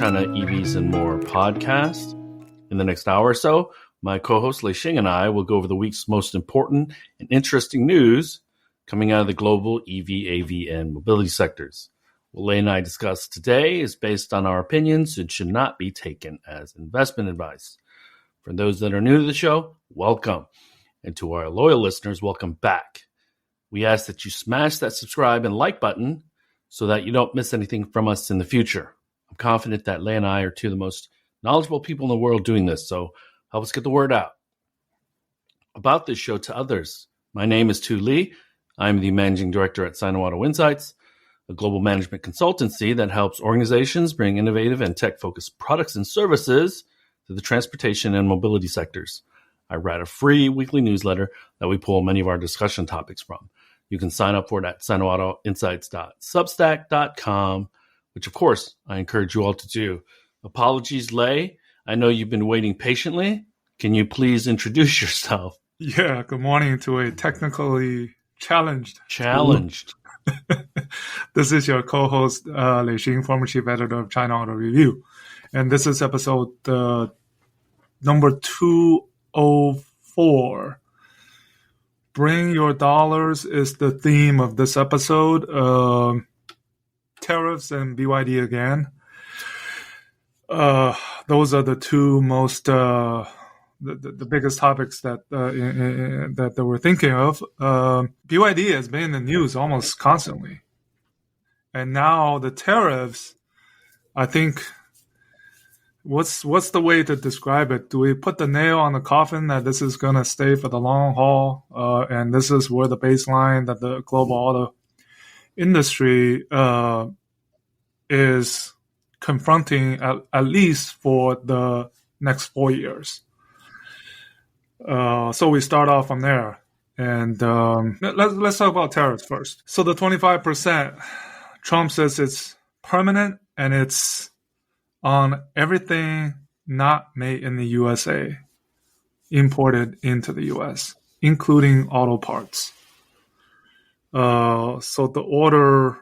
China EVs and More podcast. In the next hour or so, my co-host Lei Xing and I will go over the week's most important and interesting news coming out of the global EV, AV, and mobility sectors. What Lei and I discuss today is based on our opinions and should not be taken as investment advice. For those that are new to the show, welcome. And to our loyal listeners, welcome back. We ask that you smash that subscribe and like button so that you don't miss anything from us in the future. I'm confident that Lei and I are two of the most knowledgeable people in the world doing this, so help us get the word out about this show to others. My name is Tu Li. I'm the managing director at Yangwang U7, a global management consultancy that helps organizations bring innovative and tech-focused products and services to the transportation and mobility sectors. I write a free weekly newsletter that we pull many of our discussion topics from. You can sign up for it at yangwang.insights.substack.com, which, of course, I encourage you all to do. Apologies, Lei. I know you've been waiting patiently. Can you please introduce yourself? Yeah, good morning to a technically challenged. This is your co-host, Lei Xing, former chief editor of China Auto Review. And this is episode number 204. Bring your dollars is the theme of this episode. Tariffs and BYD again. Those are the two most the biggest topics that we're thinking of. BYD has been in the news almost constantly, and now the tariffs. I think what's the way to describe it? Do we put the nail on the coffin that this is going to stay for the long haul, and this is where the baseline that the global auto industry is confronting at least for the next 4 years. So we start off from there. And let's talk about tariffs first. So the 25%, Trump says it's permanent and it's on everything not made in the USA, imported into the US, including auto parts. So the order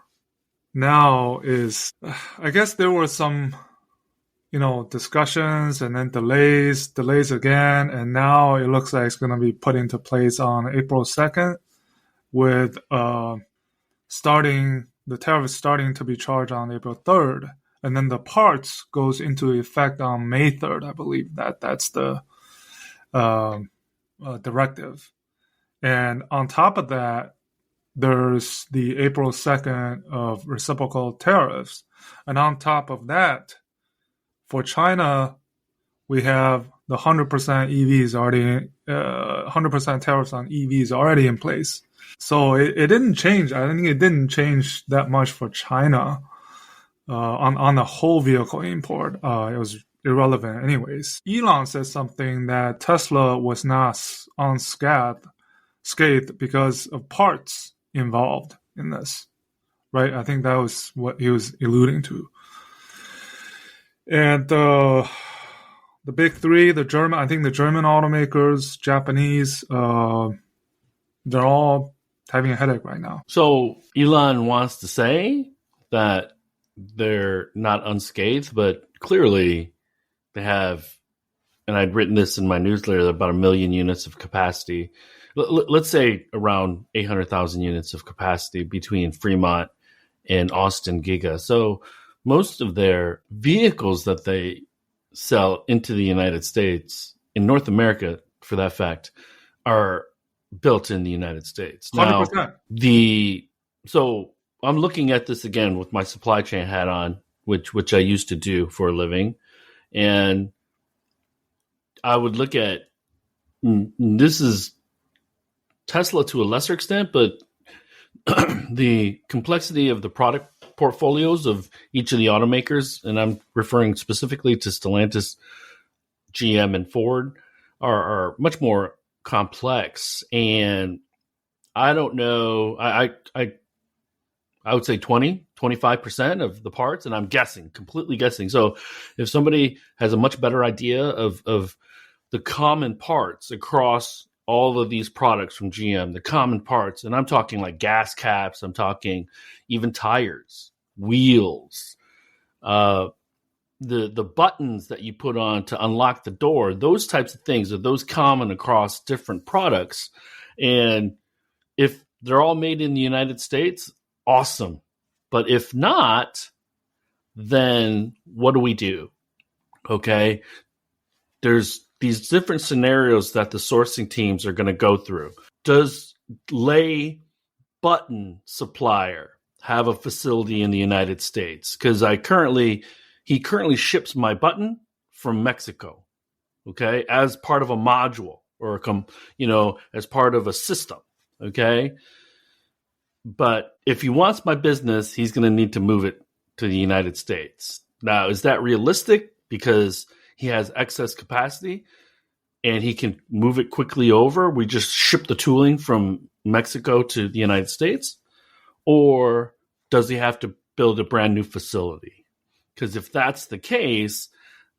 now is, I guess there were some, discussions and then delays again. And now it looks like it's going to be put into place on April 2nd with the tariffs starting to be charged on April 3rd. And then the parts goes into effect on May 3rd. I believe that's the directive. And on top of that, there's the April 2nd of reciprocal tariffs. And on top of that, for China, we have the 100% EVs already, 100% tariffs on EVs already in place. So it didn't change. I think it didn't change that much for China on the whole vehicle import. It was irrelevant anyways. Elon said something that Tesla was not unscathed because of parts involved in this, right? I think that was what he was alluding to. And the big three, I think the German automakers, Japanese, they're all having a headache right now. So Elon wants to say that they're not unscathed, but clearly they have, and I'd written this in my newsletter, about 1 million units of capacity. Let's say around 800,000 units of capacity between Fremont and Austin Giga. So most of their vehicles that they sell into the United States, in North America for that fact, are built in the United States. 100%. Now, so I'm looking at this again with my supply chain hat on, which I used to do for a living. And I would look at, this is Tesla to a lesser extent, but the complexity of the product portfolios of each of the automakers, and I'm referring specifically to Stellantis, GM, and Ford, are much more complex. And I don't know, I would say 25% of the parts, and I'm completely guessing. So if somebody has a much better idea of the common parts across all of these products from GM, the common parts, and I'm talking like gas caps, I'm talking even tires, wheels, the buttons that you put on to unlock the door, those types of things, are those common across different products? And if they're all made in the United States, awesome. But if not, then what do we do? Okay. There's these different scenarios that the sourcing teams are going to go through. Does Lei button supplier have a facility in the United States? Because he currently ships my button from Mexico, okay, as part of a module or as part of a system, okay. But if he wants my business, he's going to need to move it to the United States. Now, is that realistic? Because he has excess capacity and he can move it quickly over. We just ship the tooling from Mexico to the United States, or does he have to build a brand new facility? Because if that's the case,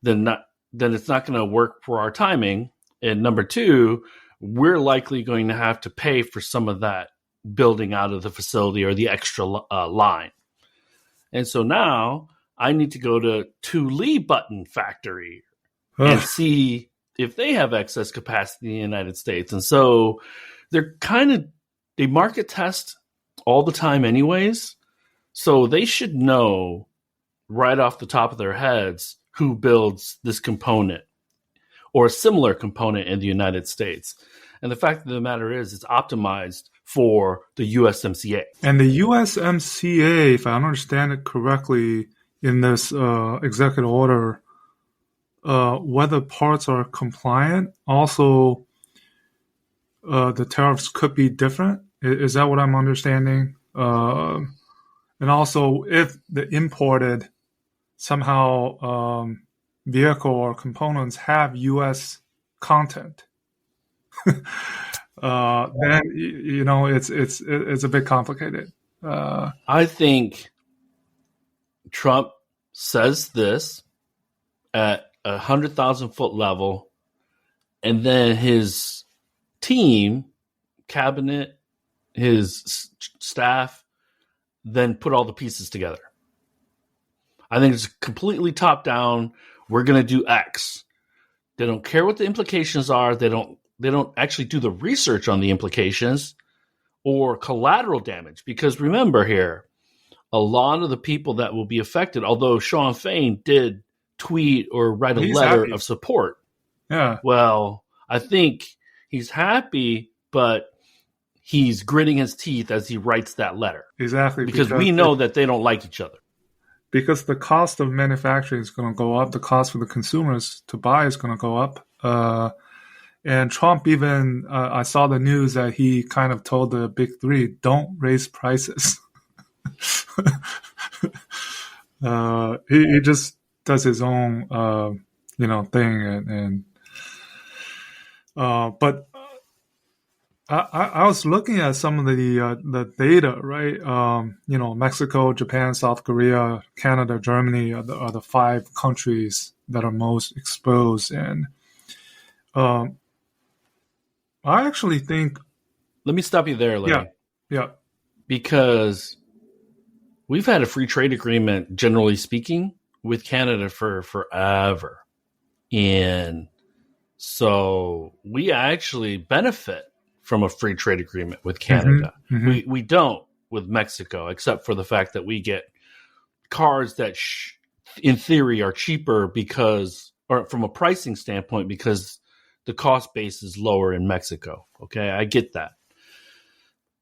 then it's not going to work for our timing. And number two, we're likely going to have to pay for some of that building out of the facility or the extra line. And so now I need to go to Lee Button Factory and see if they have excess capacity in the United States. And so they market test all the time anyways. So they should know right off the top of their heads who builds this component or a similar component in the United States. And the fact of the matter is it's optimized for the USMCA. And the USMCA, if I understand it correctly, in this executive order, whether parts are compliant, also the tariffs could be different. Is that what I'm understanding? And also, if the imported somehow vehicle or components have U.S. content, then it's a bit complicated. I think Trump says this at 100,000 foot level, and then his team, cabinet, his staff, then put all the pieces together. I think it's completely top down. We're going to do X. They don't care what the implications are. They don't actually do the research on the implications or collateral damage. Because remember here, a lot of the people that will be affected, although Sean Fain did tweet or write a letter of support. Yeah. Well, I think he's happy, but he's gritting his teeth as he writes that letter. Exactly. Because we know that they don't like each other. Because the cost of manufacturing is going to go up. The cost for the consumers to buy is going to go up. And Trump even, I saw the news that he kind of told the big three, don't raise prices. He just does his own, thing. But I was looking at some of the data, right? Mexico, Japan, South Korea, Canada, Germany are the 5 countries that are most exposed. And I actually think. Let me stop you there, Larry. Yeah. Because we've had a free trade agreement, generally speaking, with Canada for forever. And so we actually benefit from a free trade agreement with Canada. Mm-hmm. We don't with Mexico, except for the fact that we get cars that in theory are cheaper or from a pricing standpoint, because the cost base is lower in Mexico. Okay, I get that.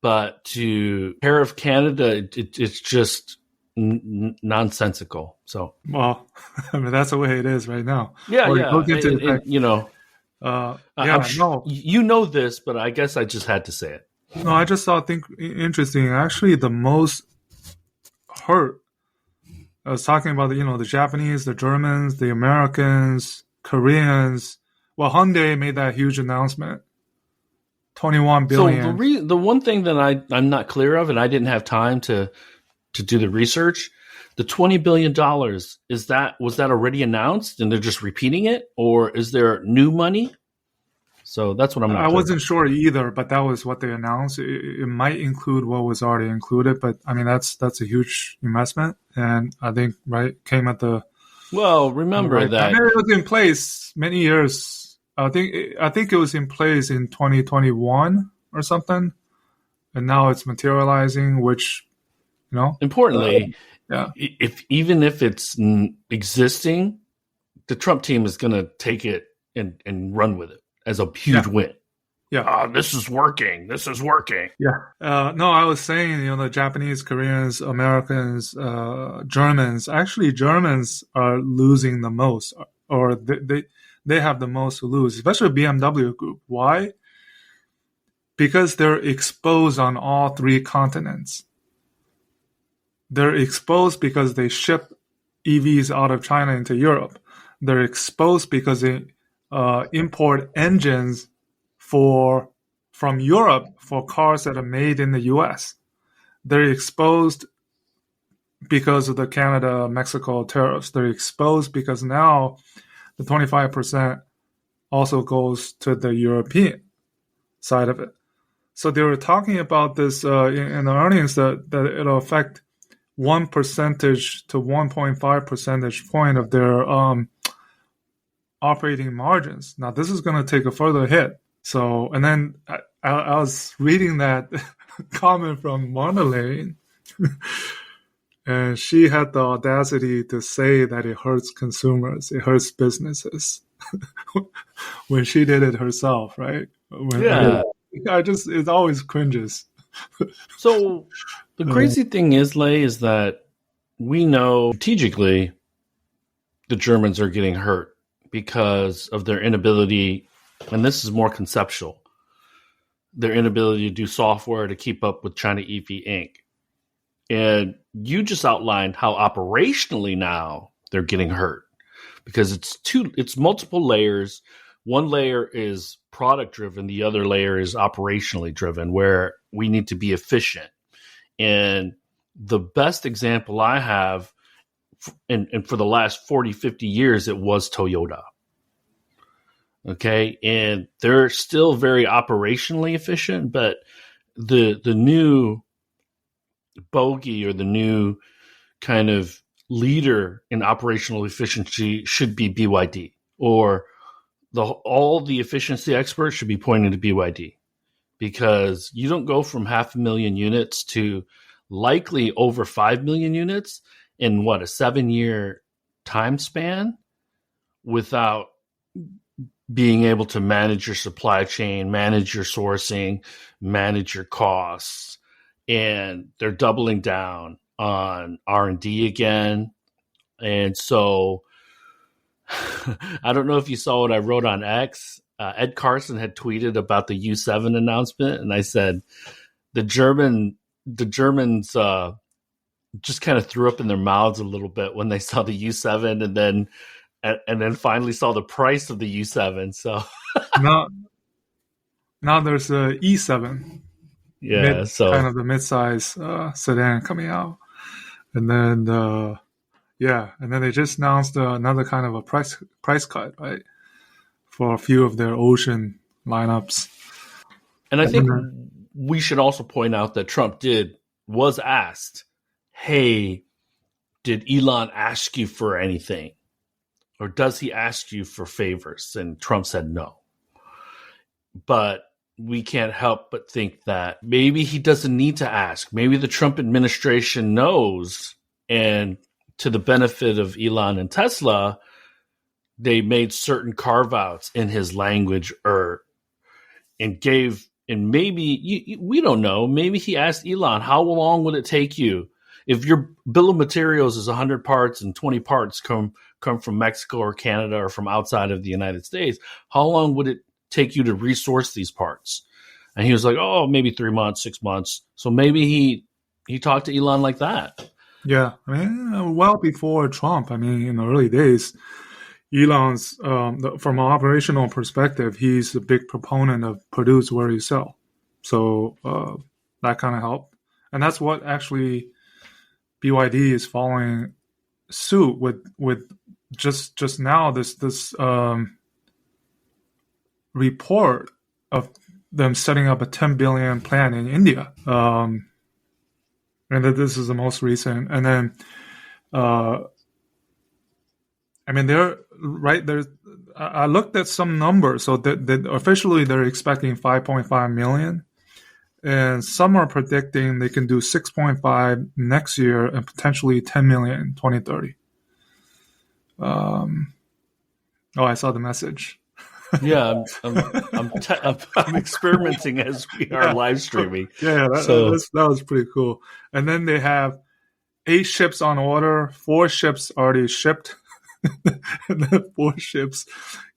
But to tariff Canada, it's just nonsensical. So, well, I mean, that's the way it is right now. Yeah, or yeah. No. You know this, but I guess I just had to say it. No, I just think interesting. Actually, the most hurt. I was talking about the Japanese, the Germans, the Americans, Koreans. Well, Hyundai made that huge announcement. 21 billion. So the one thing that I'm not clear of, and I didn't have time to do the research, the $20 billion, was that already announced and they're just repeating it, or is there new money? So that's what I'm not clear. I wasn't sure either, but that was what they announced. It might include what was already included, but I mean that's a huge investment, and I think came at the Well, remember Right. that. And it was in place many years. I think it was in place in 2021 or something, and now it's materializing. Which Importantly, yeah, even if it's existing, the Trump team is going to take it and run with it as a huge yeah, win. yeah. This is working. This is working. Yeah. No, I was saying, the Japanese, Koreans, Americans, Germans. Actually, Germans are losing the most, or they have the most to lose, especially BMW Group. Why? Because they're exposed on all three continents. They're exposed because they ship EVs out of China into Europe. They're exposed because they import engines from Europe for cars that are made in the U.S. They're exposed because of the Canada-Mexico tariffs. They're exposed because now the 25% also goes to the European side of it. So they were talking about this in the earnings that it'll affect 1% to 1.5 percentage point of their operating margins. Now this is going to take a further hit. So, and then I was reading that comment from Marmalade, and she had the audacity to say that it hurts consumers, it hurts businesses, when she did it herself, right? Yeah. It always cringes. So the crazy thing is, Lei, is that we know strategically the Germans are getting hurt because of their inability, and this is more conceptual, their inability to do software to keep up with China EV Inc. And you just outlined how operationally now they're getting hurt because it's multiple layers. One layer is product driven, the other layer is operationally driven, where we need to be efficient. And the best example I have, and for the last 40, 50 years, it was Toyota. Okay. And they're still very operationally efficient, but the new bogey or the new kind of leader in operational efficiency should be BYD, or all the efficiency experts should be pointing to BYD, because you don't go from 500,000 units to likely over 5 million units in a 7-year time span without being able to manage your supply chain, manage your sourcing, manage your costs. And they're doubling down on R&D again. And so I don't know if you saw what I wrote on X. Ed Carson had tweeted about the U7 announcement, and I said the Germans just kind of threw up in their mouths a little bit when they saw the U7, and then finally saw the price of the U7. So now there's a E7, kind of the mid-size sedan coming out, and then and then they just announced another kind of a price cut, right, for a few of their Ocean lineups. And I think we should also point out that Trump was asked, hey, did Elon ask you for anything? Or does he ask you for favors? And Trump said no. But we can't help but think that maybe he doesn't need to ask. Maybe the Trump administration knows, and to the benefit of Elon and Tesla, they made certain carve-outs in his language and maybe, we don't know, maybe he asked Elon, how long will it take you? If your bill of materials is 100 parts and 20 parts come from Mexico or Canada or from outside of the United States, how long would it take you to resource these parts? And he was like, maybe 3 months, 6 months. So maybe he talked to Elon like that. Yeah, I mean, well before Trump, I mean, in the early days, Elon's, from an operational perspective, he's a big proponent of produce where you sell. So that kind of helped. And that's what actually BYD is following suit with just now this report of them setting up a 10 billion plan in India. And that this is the most recent. And then I mean, they're right there. I looked at some numbers. So officially they're expecting 5.5 million. And some are predicting they can do 6.5 next year and potentially 10 million in 2030. I saw the message. Yeah, I'm experimenting as we are live streaming. Yeah, that was pretty cool. And then they have 8 ships on order, 4 ships already shipped, and then 4 ships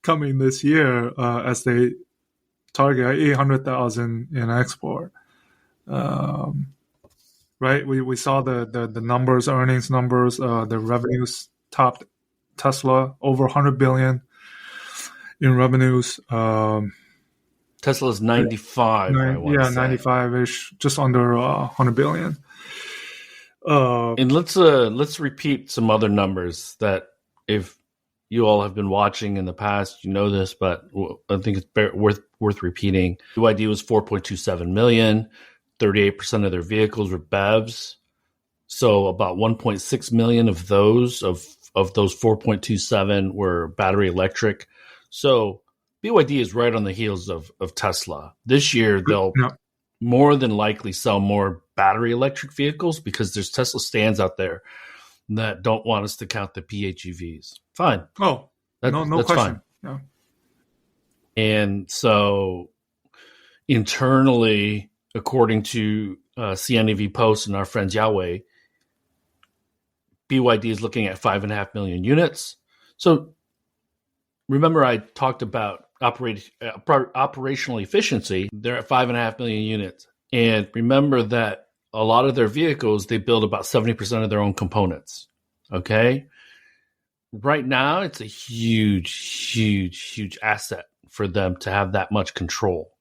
coming this year as they target 800,000 in export. Right, we saw the numbers, earnings numbers, the revenues topped Tesla over 100 billion in revenues. Tesla's 95. 95-ish, just under 100 billion. And let's repeat some other numbers that if you all have been watching in the past, you know this, but I think it's worth repeating. BYD was 4.27 million. 38% of their vehicles were BEVs. So about 1.6 million of those 4.27 were battery electric. So BYD is right on the heels of Tesla. This year, they'll more than likely sell more battery electric vehicles because there's Tesla stands out there that don't want us to count the PHEVs. Fine. Oh, that's question. Fine. Yeah. And so internally, according to CNEV Post and our friends Yahweh, BYD is looking at 5.5 million units. So remember I talked about operational efficiency. They're at 5.5 million units. And remember that a lot of their vehicles, they build about 70% of their own components. Okay? Right now, it's a huge, huge, huge asset for them to have that much control.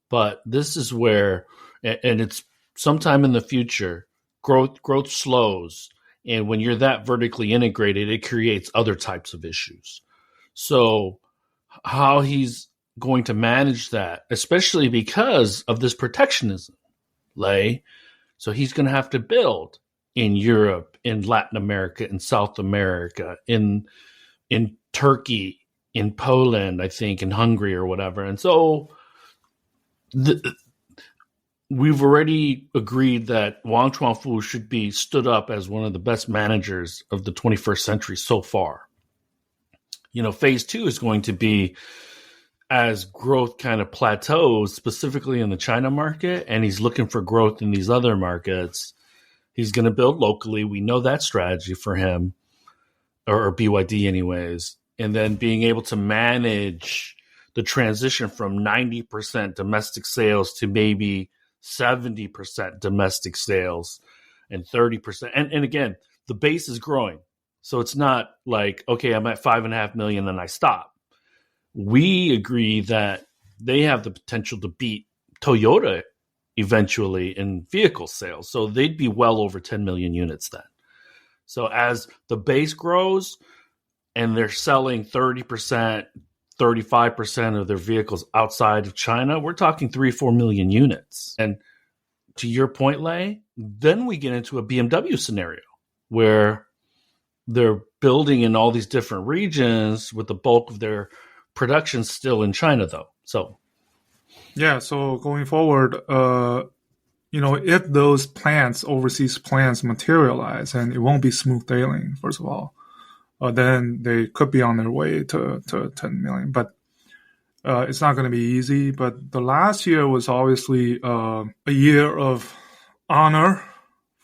But this is where, and it's sometime in the future, growth slows. And when you're that vertically integrated, it creates other types of issues. So how he's going to manage that, especially because of this protectionism, Lei. So he's going to have to build in Europe, in Latin America, in South America, in Turkey, in Poland, I think, in Hungary or whatever. And so we've already agreed that Wang Chuanfu should be stood up as one of the best managers of the 21st century so far. You know, phase 2 is going to be as growth kind of plateaus, specifically in the China market, and he's looking for growth in these other markets. He's going to build locally. We know that strategy for him, or BYD anyways. And then being able to manage the transition from 90% domestic sales to maybe 70% domestic sales and 30%. And again, the base is growing. So it's not like, okay, I'm at 5.5 million and I stop. We agree that they have the potential to beat Toyota eventually in vehicle sales. So they'd be well over 10 million units then. So as the base grows and they're selling 30%, 35% of their vehicles outside of China, we're talking 3-4 million units. And to your point, Lei, then we get into a BMW scenario where they're building in all these different regions with the bulk of their production still in China, though. So, yeah. So going forward, if those overseas plants materialize, and it won't be smooth sailing, first of all, then they could be on their way to 10 million. But it's not going to be easy. But the last year was obviously a year of honor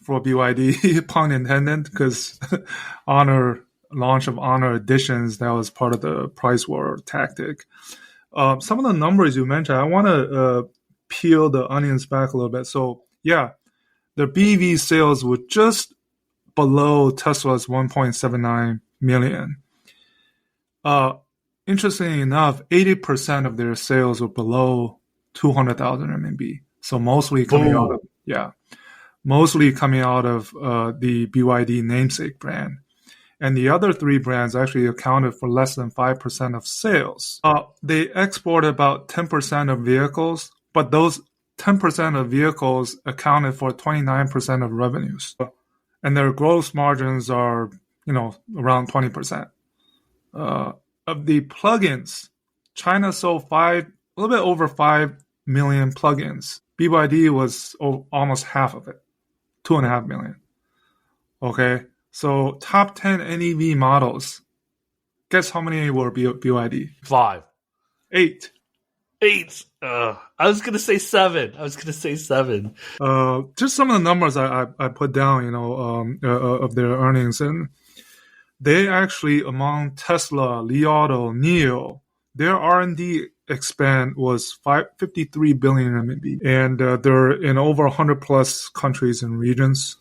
for BYD, pun intended, because launch of Honor editions, that was part of the price war tactic. Some of the numbers you mentioned, I want to peel the onions back a little bit. So, yeah, the BEV sales were just below Tesla's 1.79 million. Interestingly enough, 80% of their sales were below 200,000 RMB. So mostly coming out of the BYD namesake brand. And the other 3 brands actually accounted for less than 5% of sales. They export about 10% of vehicles, but those 10% of vehicles accounted for 29% of revenues. And their gross margins are, around 20%. Of the plugins, China sold a little bit over 5 million plugins. BYD was almost half of it, 2.5 million. Okay, so top 10 NEV models. Guess how many were BYD? 5. 8. 8. I was gonna say 7. Just some of the numbers I put down, of their earnings, and they actually, among Tesla, Li Auto, NIO, their R&D expend was 53 billion RMB, and they're in over 100 plus countries and regions.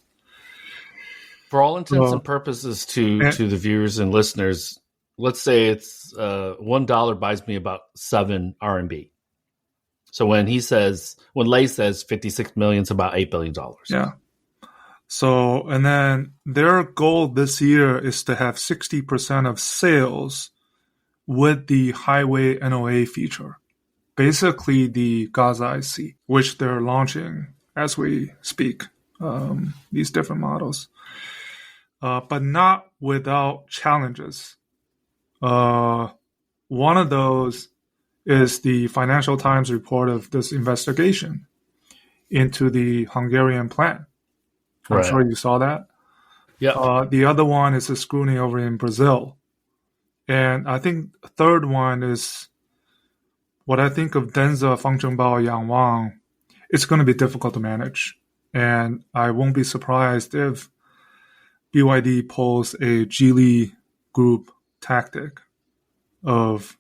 For all intents and purposes, to the viewers and listeners, let's say it's $1 buys me about 7 RMB. So when Lei says 56 million, it's about $8 billion. Yeah. So, and then their goal this year is to have 60% of sales with the highway NOA feature. Basically the Gaza IC, which they're launching as we speak, these different models. But not without challenges. One of those is the Financial Times report of this investigation into the Hungarian plant. I'm sure you saw that. Yeah. The other one is the scrutiny over in Brazil. And I think the third one is what I think of Denza, Fang Cheng Bao, Yangwang. It's going to be difficult to manage. And I won't be surprised if BYD pulls a Geely group tactic of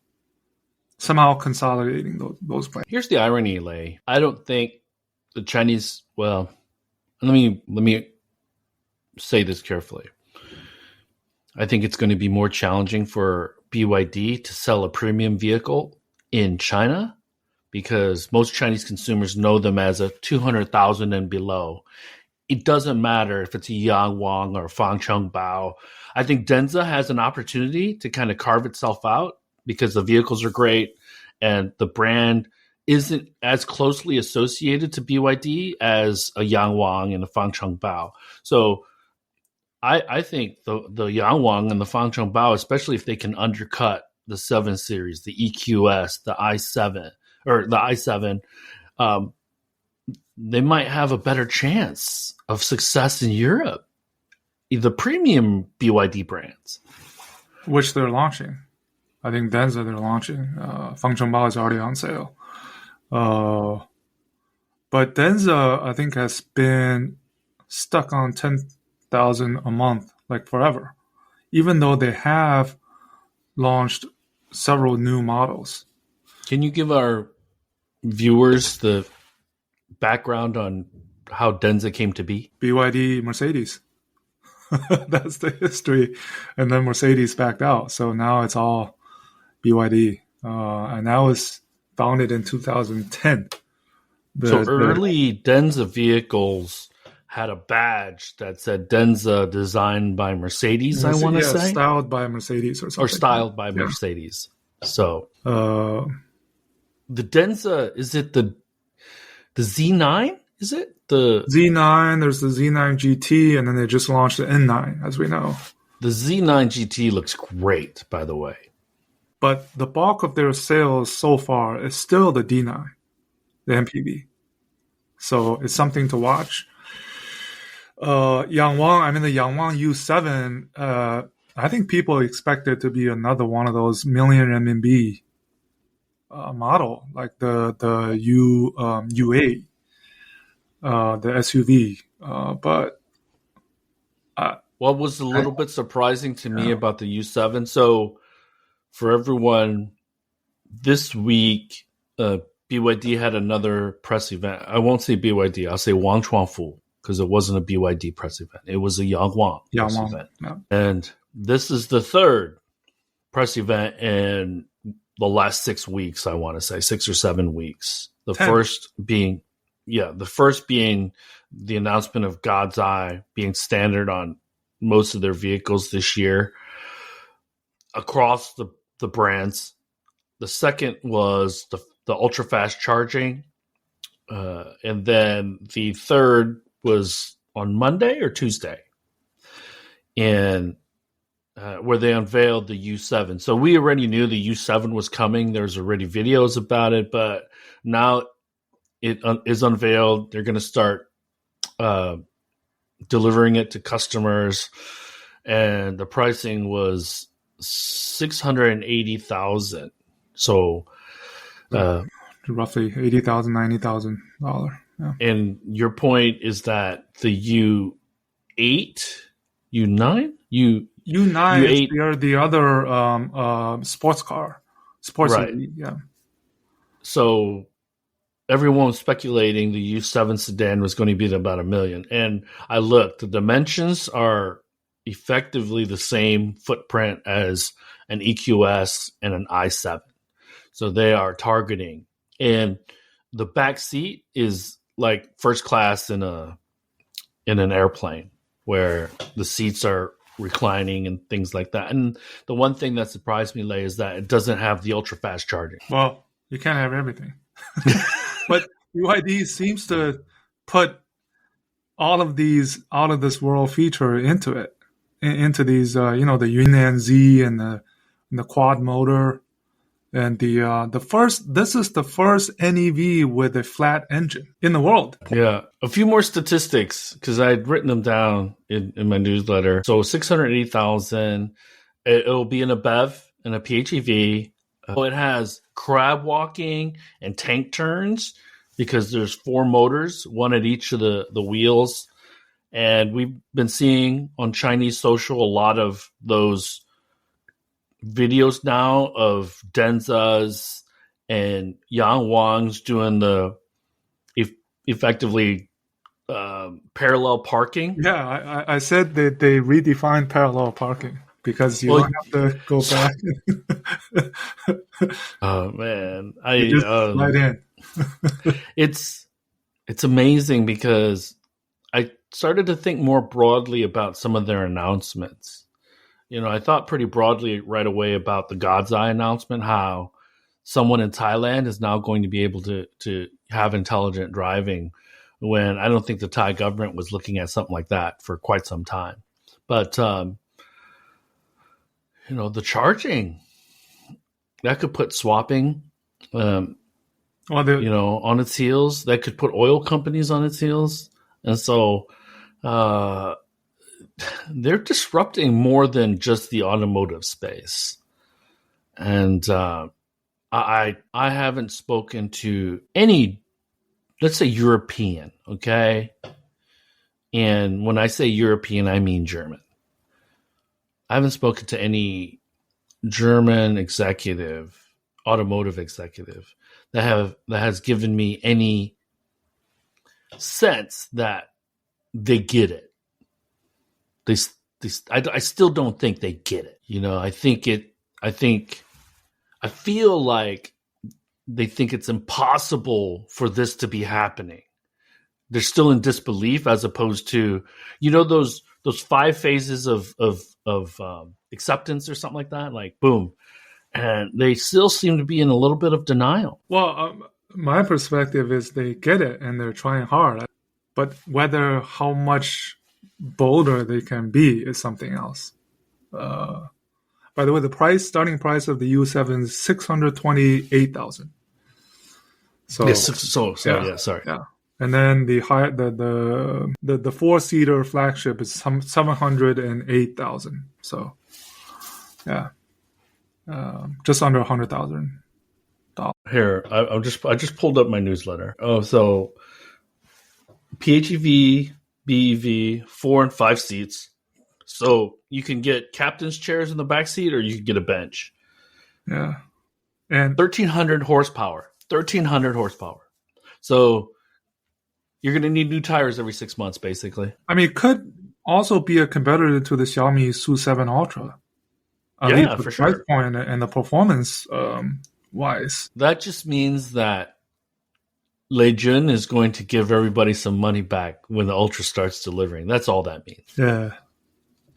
somehow consolidating those plans. Here's the irony, Lei. I don't think the Chinese, well, let me say this carefully. I think it's going to be more challenging for BYD to sell a premium vehicle in China because most Chinese consumers know them as a 200,000 and below. It doesn't matter if it's a Yangwang or Fang Cheng Bao. I think Denza has an opportunity to kind of carve itself out because the vehicles are great and the brand isn't as closely associated to BYD as a Yangwang and a Fang Cheng Bao. So I think the Yangwang and the Fang Cheng Bao, especially if they can undercut the 7 Series, the EQS, the i7, or the i7, they might have a better chance of success in Europe. The premium BYD brands. Which they're launching. I think Denza they're launching. Fang Cheng Bao is already on sale. But Denza, I think, has been stuck on 10,000 a month, like forever, even though they have launched several new models. Can you give our viewers the background on how Denza came to be? BYD Mercedes. That's the history. And then Mercedes backed out. So now it's all BYD. And that was founded in 2010. Early Denza vehicles had a badge that said Denza designed by Mercedes, I want to say. Styled by Mercedes or something. Or styled by Mercedes. So the Denza, is it the Z9? Is it the Z9? There's the Z9 GT, and then they just launched the N9, as we know. The Z9 GT looks great, by the way. But the bulk of their sales so far is still the D9, the MPV. So it's something to watch. The Yangwang U7, I think people expect it to be another one of those million RMB model, like the U8, the SUV. But what was a little bit surprising to me about the U7? So for everyone, this week, BYD had another press event. I won't say BYD. I'll say Wang Chuanfu, because it wasn't a BYD press event. It was a Yangwang press event. Yeah. And this is the third press event in the last 6 weeks, I want to say, 6 or 7 weeks. The 10. first being the announcement of God's Eye being standard on most of their vehicles this year across the brands. The second was the ultra-fast charging. And then the third was on Monday or Tuesday. And where they unveiled the U7. So we already knew the U7 was coming. There's already videos about it, but now it is unveiled. They're going to start delivering it to customers, and the pricing was $680,000. So roughly $80,000, $90,000. Yeah. And your point is that the U8, U9, U9 is U8, the other sports car, sports right? EV, yeah. So everyone was speculating the U7 sedan was going to be about $1 million, and I looked. The dimensions are effectively the same footprint as an EQS and an i7, so they are targeting. And the back seat is like first class in an airplane, where the seats are reclining and things like that. And the one thing that surprised me, Lei, is that it doesn't have the ultra fast charging. Well, you can't have everything. But BYD seems to put all of this world feature into it, into these, the Yunnan Z and the quad motor, and this is the first NEV with a flat engine in the world. Yeah, a few more statistics because I had written them down in my newsletter. So 680,000. It'll be in a BEV and a PHEV. It has crab walking and tank turns because there's 4 motors, one at each of the wheels. And we've been seeing on Chinese social a lot of those videos now of Denzas and Yangwangs doing the effectively parallel parking. Yeah, I said that they redefined parallel parking because you don't have to go back. Oh man, you just slide in. It's amazing because I started to think more broadly about some of their announcements. I thought pretty broadly right away about the God's Eye announcement, how someone in Thailand is now going to be able to have intelligent driving, when I don't think the Thai government was looking at something like that for quite some time. But, the charging, that could put swapping, on its heels. That could put oil companies on its heels. And so they're disrupting more than just the automotive space. And I haven't spoken to any, let's say, European, okay? And when I say European, I mean German. I haven't spoken to any German automotive executive that has given me any sense that they get it. I still don't think they get it. I feel like they think it's impossible for this to be happening. They're still in disbelief, as opposed to, those 5 phases of acceptance or something like that. Like, boom. And they still seem to be in a little bit of denial. Well, my perspective is they get it and they're trying hard. But how much bolder they can be is something else. By the way, the starting price of the U7 is $628,000. So yes, sorry. Yeah. And then the 4-seater flagship is $708,000. So yeah, just under $100,000. Here, I just pulled up my newsletter. Oh, so PHEV, BEV, 4 and 5 seats. So you can get captain's chairs in the back seat, or you can get a bench. Yeah, and 1,300 horsepower. 1,300 horsepower. So you're going to need new tires every 6 months, basically. I mean, it could also be a competitor to the Xiaomi SU7 Ultra. At least the for price sure. point and the performance wise. That just means that Lei Xing is going to give everybody some money back when the Ultra starts delivering. That's all that means. Yeah.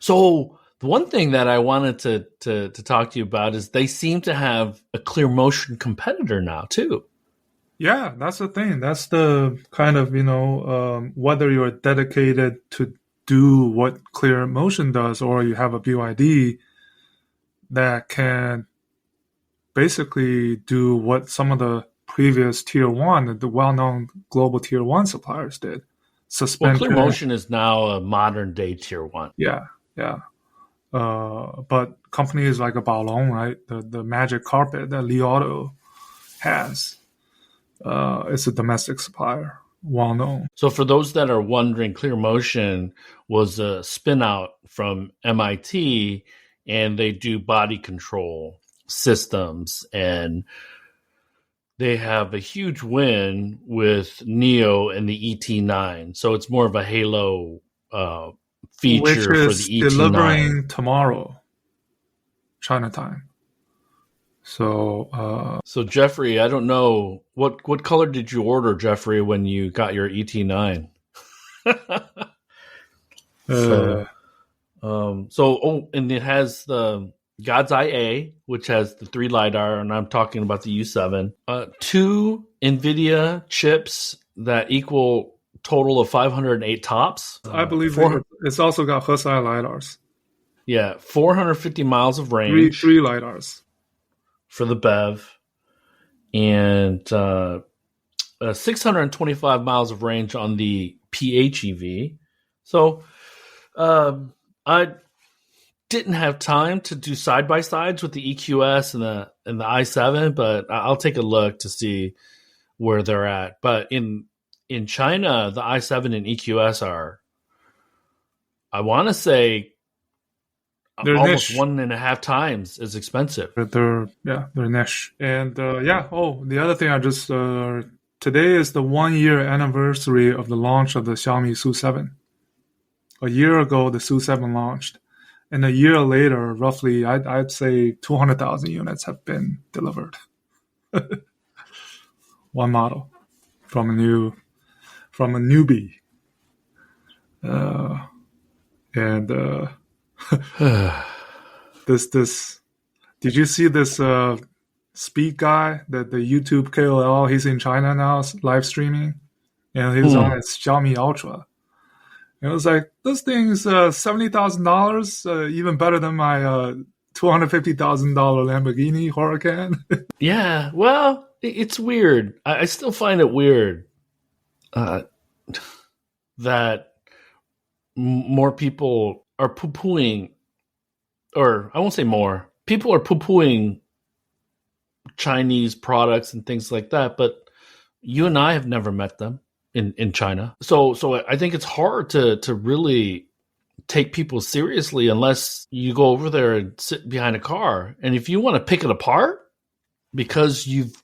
So the one thing that I wanted to talk to you about is they seem to have a Clear Motion competitor now too. Yeah, that's the thing. That's the kind of, whether you're dedicated to do what Clear Motion does or you have a BYD, that can basically do what some of the previous tier one, the well-known global tier one suppliers did. Suspension. Well, ClearMotion is now a modern day tier one. Yeah. But companies like a Baolong, right? The magic carpet that Li Auto has, is a domestic supplier, well known. So for those that are wondering, ClearMotion was a spin out from MIT, and they do body control systems, and they have a huge win with NIO and the ET9. So it's more of a halo feature which for is the ET9. delivering tomorrow, China time. So Jeffrey, I don't know what color did you order, Jeffrey, when you got your ET9? And it has the God's Eye A, which has the 3 LiDAR, and I'm talking about the U7. 2 NVIDIA chips that equal total of 508 tops. I believe it's also got Hesai LiDARs. Yeah, 450 miles of range. Three LiDARs. For the BEV. And 625 miles of range on the PHEV. So I didn't have time to do side-by-sides with the EQS and the i7, but I'll take a look to see where they're at. But in China, the i7 and EQS are, I want to say, they're almost niche. 1.5 times as expensive. They're niche. And the other thing I just today is the 1-year anniversary of the launch of the Xiaomi SU7. A year ago, the SU7 launched, and a year later, roughly, I'd say 200,000 units have been delivered. One model from a newbie, this. Did you see this Speed guy, the YouTube KOL? He's in China now, live streaming, and he was on his Xiaomi Ultra. It was like, this thing's $70,000, even better than my $250,000 Lamborghini Huracan. Yeah, well, it's weird. I still find it weird that more people are poo-pooing, or I won't say more, people are poo-pooing Chinese products and things like that, but you and I have never met them in China. So I think it's hard to really take people seriously unless you go over there and sit behind a car. And if you want to pick it apart because you've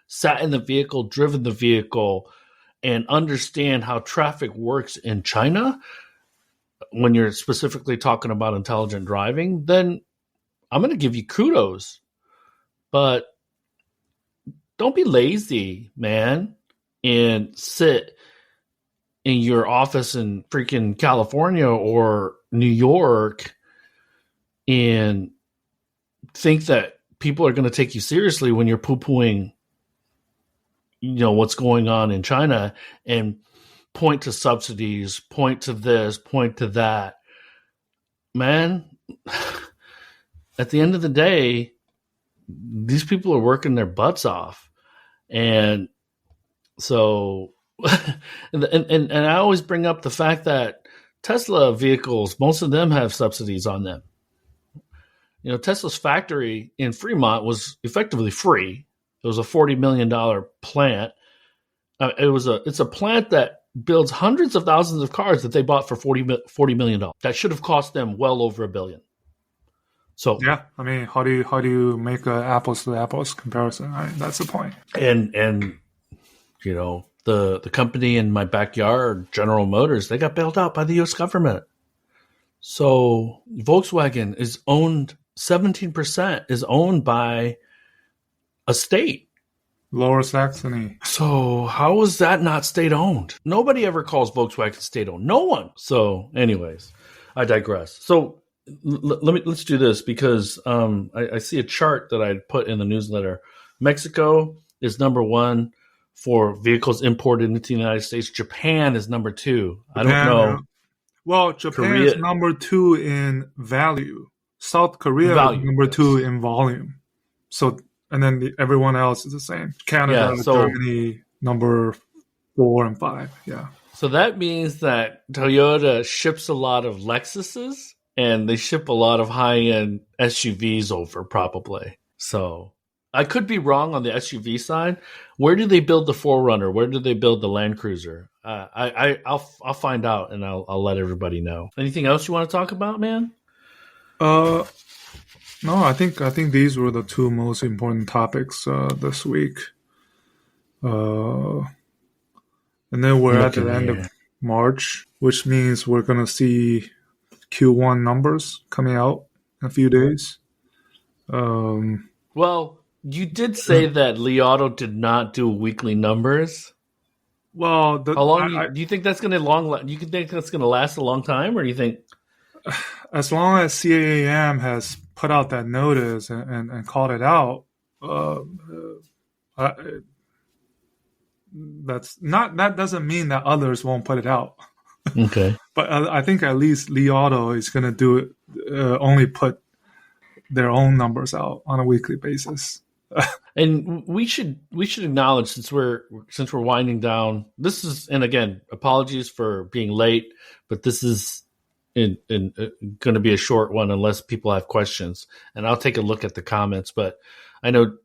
sat in the vehicle, driven the vehicle, and understand how traffic works in China, when you're specifically talking about intelligent driving, then I'm going to give you kudos. But don't be lazy, man, and sit in your office in freaking California or New York and think that people are going to take you seriously when you're poo-pooing, what's going on in China, and point to subsidies, point to this, point to that. Man, at the end of the day, these people are working their butts off. And so, and I always bring up the fact that Tesla vehicles, most of them have subsidies on them. Tesla's factory in Fremont was effectively free. It was a $40 million plant. It's a plant that builds hundreds of thousands of cars that they bought for $40 million. That should have cost them well over $1 billion. So yeah, I mean, how do you make an apples to apples comparison? Right? That's the point. And the company in my backyard, General Motors, they got bailed out by the U.S. government. So Volkswagen is owned 17% is owned by a state. Lower Saxony. So how is that not state owned? Nobody ever calls Volkswagen state owned. No one. So, anyways, I digress. So let's do this because I see a chart that I put in the newsletter. Mexico is number 1 for vehicles imported into the United States. Japan is number 2. I don't know. Well, Japan is number 2 in value. South Korea is Value, number yes. 2 in volume. So, and then everyone else is the same. Canada, Yeah, so Germany, number 4 and 5. Yeah. so that means that Toyota ships a lot of Lexuses and they ship a lot of high-end SUVs over probably. So I could be wrong on the SUV side. Where do they build the 4Runner? Where do they build the Land Cruiser? I'll find out and I'll let everybody know. Anything else you want to talk about, man? No, I think these were the 2 most important topics this week. And then we're at the end of March, which means we're going to see Q1 numbers coming out in a few days. Well, you did say that Li Auto did not do weekly numbers. Well, how long do you think that's going to Do you think that's going to last a long time, or do you think? As long as CAAM has put out that notice and called it out, that doesn't mean that others won't put it out. Okay, but I think at least Li Auto is going to do it. Only put their own numbers out on a weekly basis. And we should acknowledge, since we're winding down. This is, and again, apologies for being late, but this is going to be a short one unless people have questions, and I'll take a look at the comments. But I know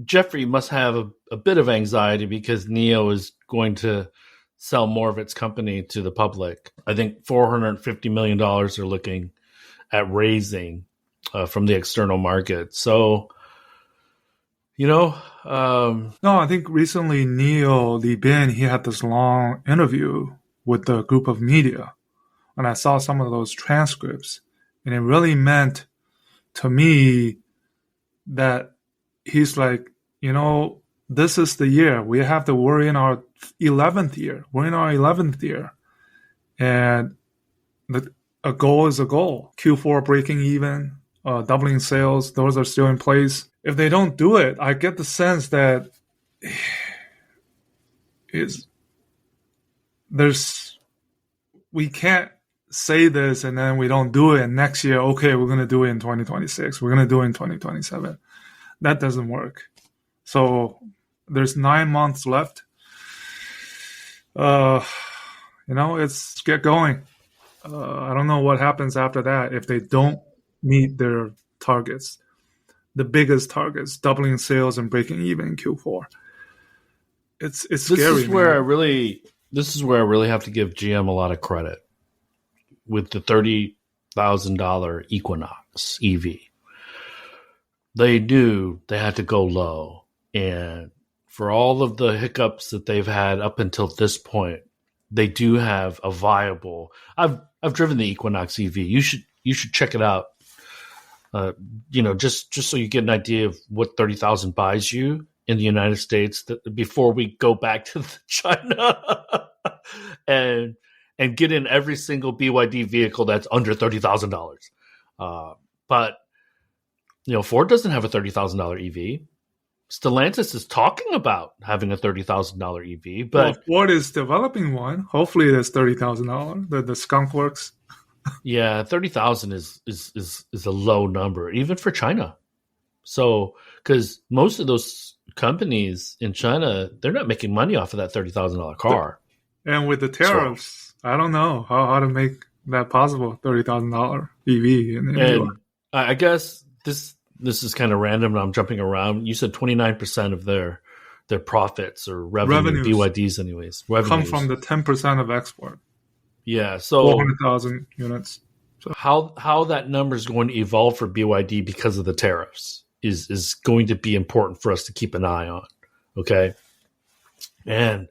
Jeffrey must have a bit of anxiety because NIO is going to sell more of its company to the public. I think $450 million are looking at raising from the external market. So, no, I think recently NIO, Li Bin, he had this long interview with a group of media, and I saw some of those transcripts, and it really meant to me that he's like, this is the year. We have to worry in our 11th year. We're in our 11th year. And a goal is a goal. Q4 breaking even, doubling sales, those are still in place. If they don't do it, I get the sense that we can't say this and then we don't do it. And next year, okay, we're going to do it in 2026. We're going to do it in 2027. That doesn't work. So there's 9 months left. It's get going. I don't know what happens after that if they don't meet their targets, the biggest targets, doubling sales and breaking even in Q4. It's scary. This is where I really have to give GM a lot of credit with the $30,000 Equinox EV. They knew they had to go low. And for all of the hiccups that they've had up until this point, they do have a viable. I've driven the Equinox EV. You should check it out. Just so you get an idea of what 30,000 buys you in the United States before we go back to China and get in every single BYD vehicle that's under $30,000. But Ford doesn't have a $30,000 EV. Stellantis is talking about having a $30,000 EV, but Ford is developing one. Hopefully, that's $30,000. The Skunk Works. Yeah, 30,000 is a low number, even for China. So, because most of those companies in China, they're not making money off of that $30,000 car. And with the tariffs, I don't know how to make that possible. $30,000 EV in India. I guess this is kind of random, and I'm jumping around. You said 29% of their profits or revenues, BYDs anyways, come from the 10% of export. Yeah, so 400,000 units. So how that number is going to evolve for BYD because of the tariffs is going to be important for us to keep an eye on. Okay, and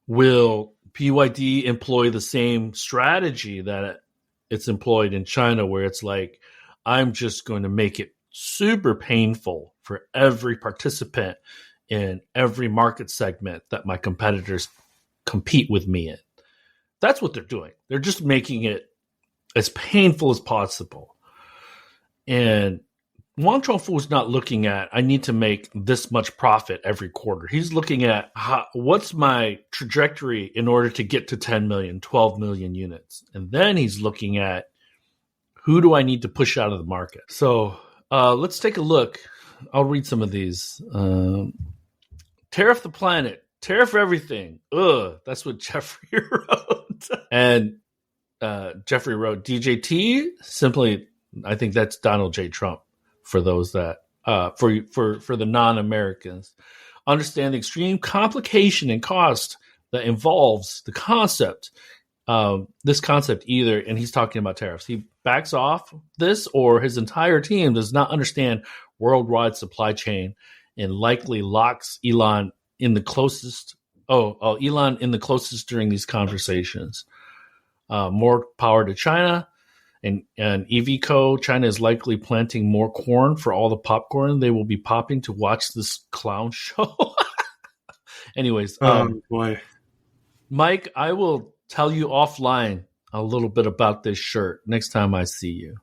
will BYD employ the same strategy that it's employed in China, where it's like, I'm just going to make it super painful for every participant in every market segment that my competitors compete with me in? That's what they're doing. They're just making it as painful as possible. And Wang Chongfu is not looking at, I need to make this much profit every quarter. He's looking at what's my trajectory in order to get to 10 million, 12 million units. And then he's looking at Who do I need to push out of the market? So let's take a look. I'll read some of these. Tariff the planet. Tariff everything. Ugh, that's what Jeffrey wrote. And Jeffrey wrote DJT. Simply, I think that's Donald J. Trump for those that for the non-Americans. Understand the extreme complication and cost that involves the concept. This concept either, and he's talking about tariffs. He backs off this, or his entire team does not understand worldwide supply chain and likely locks Elon in the closest. Elon in the closest during these conversations. More power to China and EVCO. China is likely planting more corn for all the popcorn they will be popping to watch this clown show. Anyways, boy, Mike, I will tell you offline a little bit about this shirt next time I see you.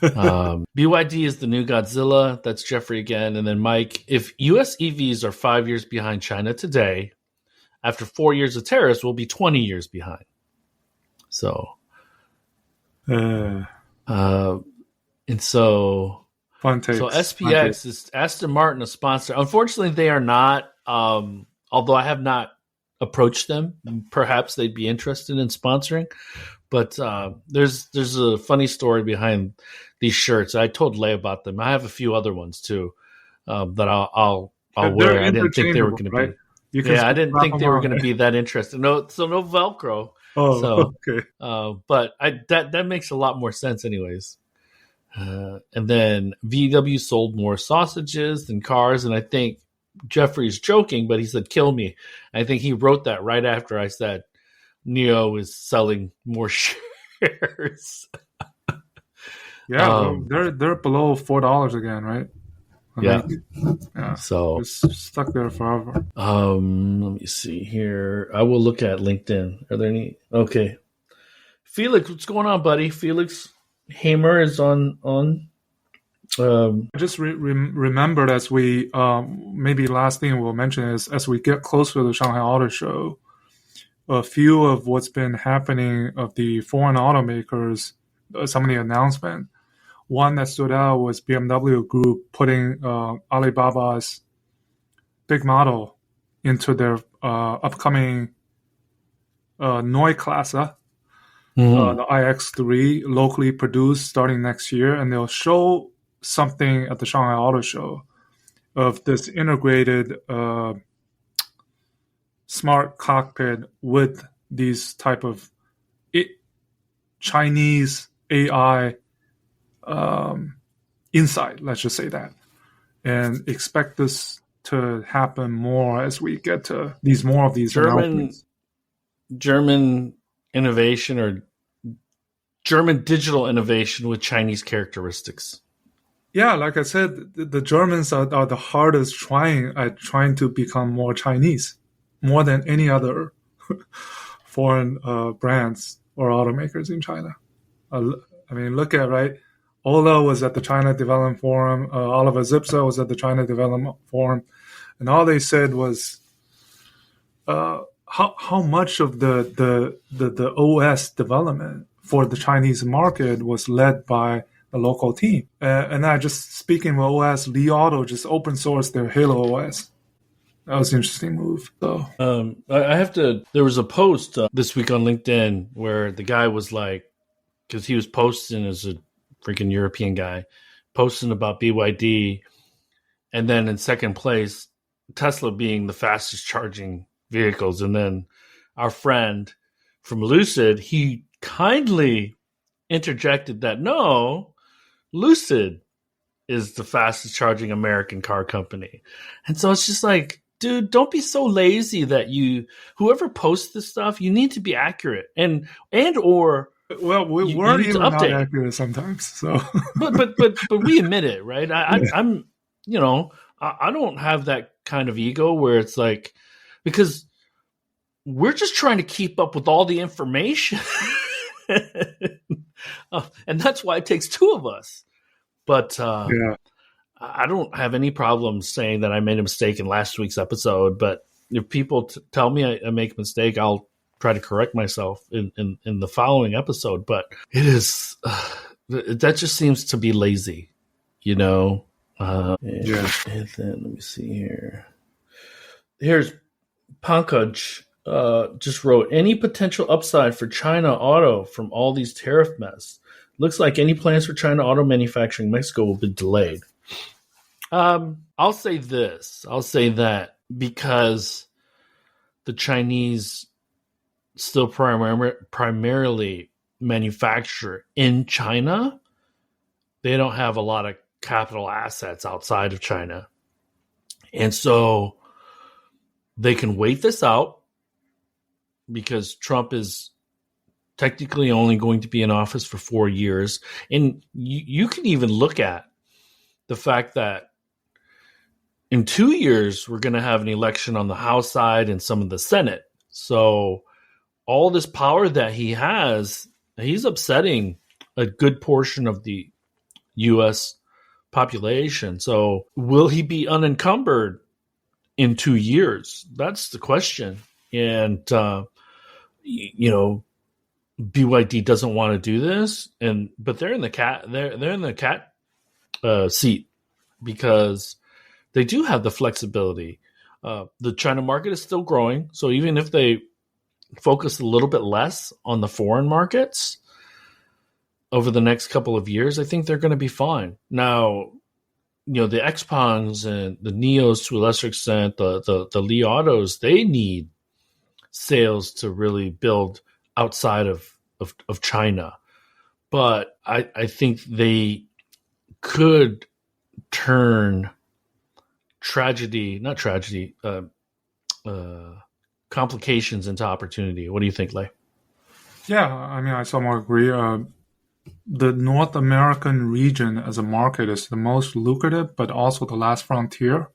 BYD is the new Godzilla. That's Jeffrey again. And then Mike, if U.S. EVs are 5 years behind China today, after 4 years of tariffs, we'll be 20 years behind. So, and so, fun takes. So SPX is Aston Martin, a sponsor. Unfortunately, they are not. Although I have not approached them, perhaps they'd be interested in sponsoring. But there's a funny story behind these shirts. I told Lei about them. I have a few other ones too that I'll wear. I didn't think they were going to be. I didn't think they were going to be that interested. No Velcro. Oh, so, okay. But that makes a lot more sense, anyways. And then VW sold more sausages than cars, and I think Jeffrey's joking, but he said, "Kill me." I think he wrote that right after I said NIO is selling more shares. Yeah, they're below $4 again, right? Yeah. So it's stuck there forever. Let me see here. I will look at LinkedIn. Are there any? Okay. Felix, what's going on, buddy? Felix Hamer is on. I just remembered as we maybe last thing we'll mention is as we get closer to the Shanghai Auto Show, a few of what's been happening of the foreign automakers, some of the announcement. One that stood out was BMW Group putting Alibaba's big model into their upcoming Neue-Klasse, the iX3, locally produced starting next year, and they'll show something at the Shanghai Auto Show of this integrated smart cockpit with these type of Chinese AI insight, let's just say that, and expect this to happen more as we get to more of these German innovation or German digital innovation with Chinese characteristics. Yeah, like I said, the Germans are the hardest trying to become more Chinese, more than any other foreign brands or automakers in China. I mean, look at, right? Ola was at the China Development Forum. Oliver Zipse was at the China Development Forum. And all they said was how much of the OS development for the Chinese market was led by the local team. And I just, speaking of OS, Li Auto just open sourced their Halo OS. That was an interesting move. So there was a post this week on LinkedIn where the guy was like, because he was posting as a freaking European guy, posting about BYD, and then in second place, Tesla being the fastest charging vehicles. And then our friend from Lucid, he kindly interjected that, no, Lucid is the fastest charging American car company. And so it's just like, dude, don't be so lazy that whoever posts this stuff, you need to be accurate or well, we're even not accurate sometimes. So, but we admit it, right? I'm, I don't have that kind of ego where it's like, because we're just trying to keep up with all the information, and that's why it takes two of us. But I don't have any problem saying that I made a mistake in last week's episode. But if people tell me I make a mistake, I'll try to correct myself in the following episode. But it is that just seems to be lazy, you know. And then let me see here. Here's Pankaj just wrote, any potential upside for China auto from all these tariff mess? Looks like any plans for China auto manufacturing in Mexico will be delayed. I'll say this. I'll say that because the Chinese still primarily manufacture in China, they don't have a lot of capital assets outside of China. And so they can wait this out because Trump is technically only going to be in office for 4 years. And you can even look at the fact that in 2 years, we're going to have an election on the House side and some of the Senate. So all this power that he has, he's upsetting a good portion of the U.S. population. So will he be unencumbered in 2 years? That's the question. And, BYD doesn't want to do this, but they're in the cat seat because they do have the flexibility. The China market is still growing, so even if they focus a little bit less on the foreign markets over the next couple of years, I think they're going to be fine. Now, the Xpengs and the Neos to a lesser extent, the Li Autos, they need sales to really build outside of China. But I think they could turn complications into opportunity. What do you think, Lei? Yeah, I mean, I somewhat agree. The North American region as a market is the most lucrative, but also the last frontier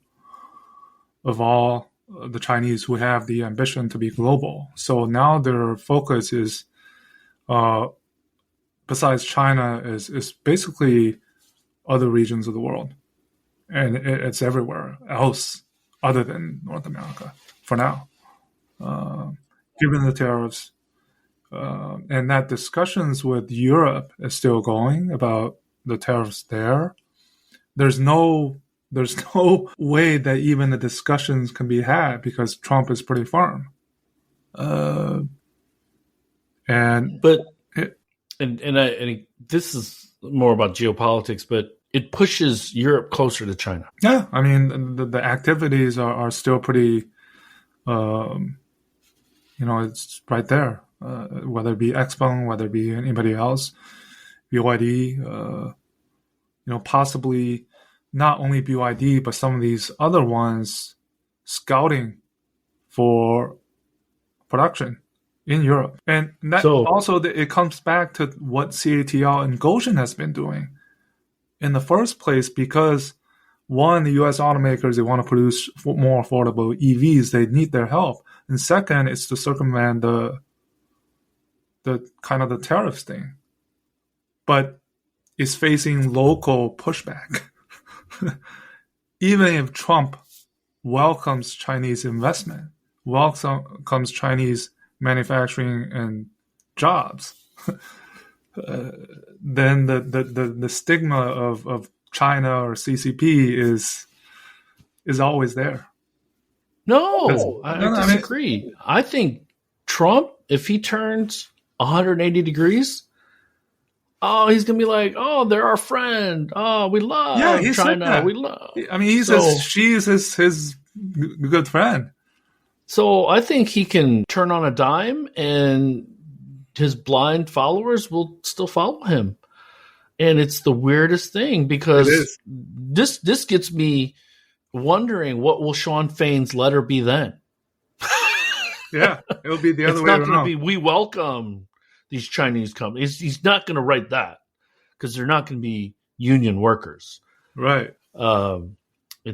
of all the Chinese who have the ambition to be global. So now their focus is, besides China, is basically other regions of the world. And it's everywhere else other than North America for now, given the tariffs. And that discussions with Europe is still going about the tariffs there. There's no way that even the discussions can be had because Trump is pretty firm. This is more about geopolitics, but it pushes Europe closer to China. Yeah, I mean the activities are still pretty. It's right there. Whether it be Xpeng, whether it be anybody else, BYD, possibly not only BYD, but some of these other ones scouting for production in Europe. And that it comes back to what CATL and Gotion has been doing in the first place, because one, the U.S. automakers, they want to produce more affordable EVs. They need their help. And second, it's to circumvent the kind of the tariffs thing. But it's facing local pushback. Even if Trump welcomes Chinese investment, welcomes Chinese manufacturing and jobs, then the stigma of China or CCP is always there. No, I disagree. I think Trump, if he turns 180 degrees, he's going to be like, they're our friend. We love China. We love. I mean, she's his good friend. So I think he can turn on a dime and his blind followers will still follow him. And it's the weirdest thing because this gets me wondering, what will Sean Fain's letter be then? Yeah, it'll be the other way around. It's not going to be, we welcome these Chinese companies. He's not going to write that because they're not going to be union workers. Right. And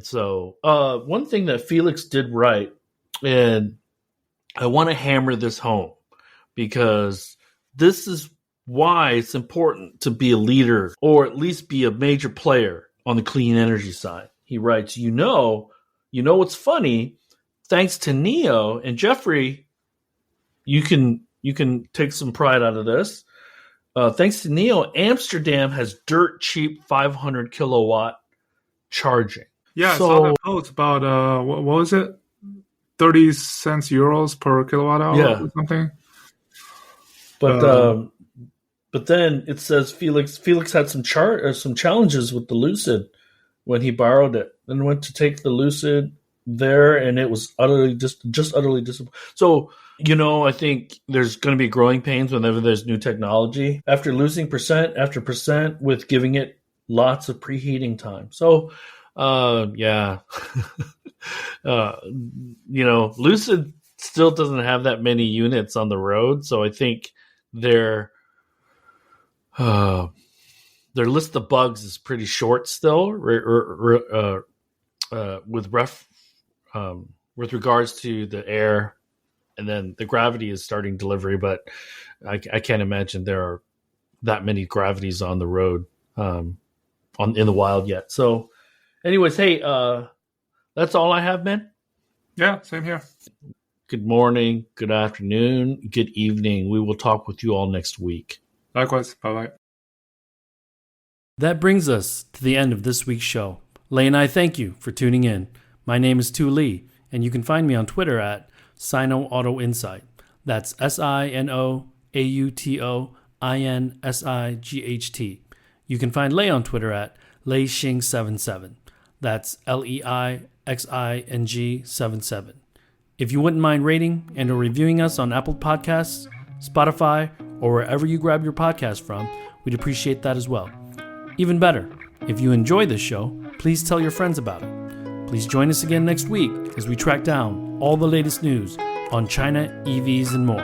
so one thing that Felix did right, and I want to hammer this home because this is why it's important to be a leader or at least be a major player on the clean energy side. He writes, you know what's funny? Thanks to Neo and Jeffrey, you can take some pride out of this. thanks to NIO, Amsterdam has dirt cheap 500 kilowatt charging. Yeah, I saw that post about, what was it? 30 cents euros per kilowatt hour or something. But then it says Felix had some challenges with the Lucid when he borrowed it, and went to take the Lucid there, and it was utterly disappointing. So, I think there's going to be growing pains whenever there's new technology after losing percent after percent with giving it lots of preheating time. So, yeah, Lucid still doesn't have that many units on the road, so I think their list of bugs is pretty short still, with regards to the air, and then the gravity is starting delivery, but I can't imagine there are that many gravities on the road in the wild yet. So, anyways, hey, that's all I have, man. Yeah, same here. Good morning, good afternoon, good evening. We will talk with you all next week. Likewise. Bye-bye. That brings us to the end of this week's show. Lei and I thank you for tuning in. My name is Tu Lee, and you can find me on Twitter at Sino Auto Insight. That's SinoAutoInsight. You can find Lei on Twitter at Lei Xing 77. That's LEIXING 77. If you wouldn't mind rating and or reviewing us on Apple Podcasts, Spotify, or wherever you grab your podcast from, we'd appreciate that as well. Even better, if you enjoy this show, please tell your friends about it. Please join us again next week as we track down all the latest news on China EVs and more.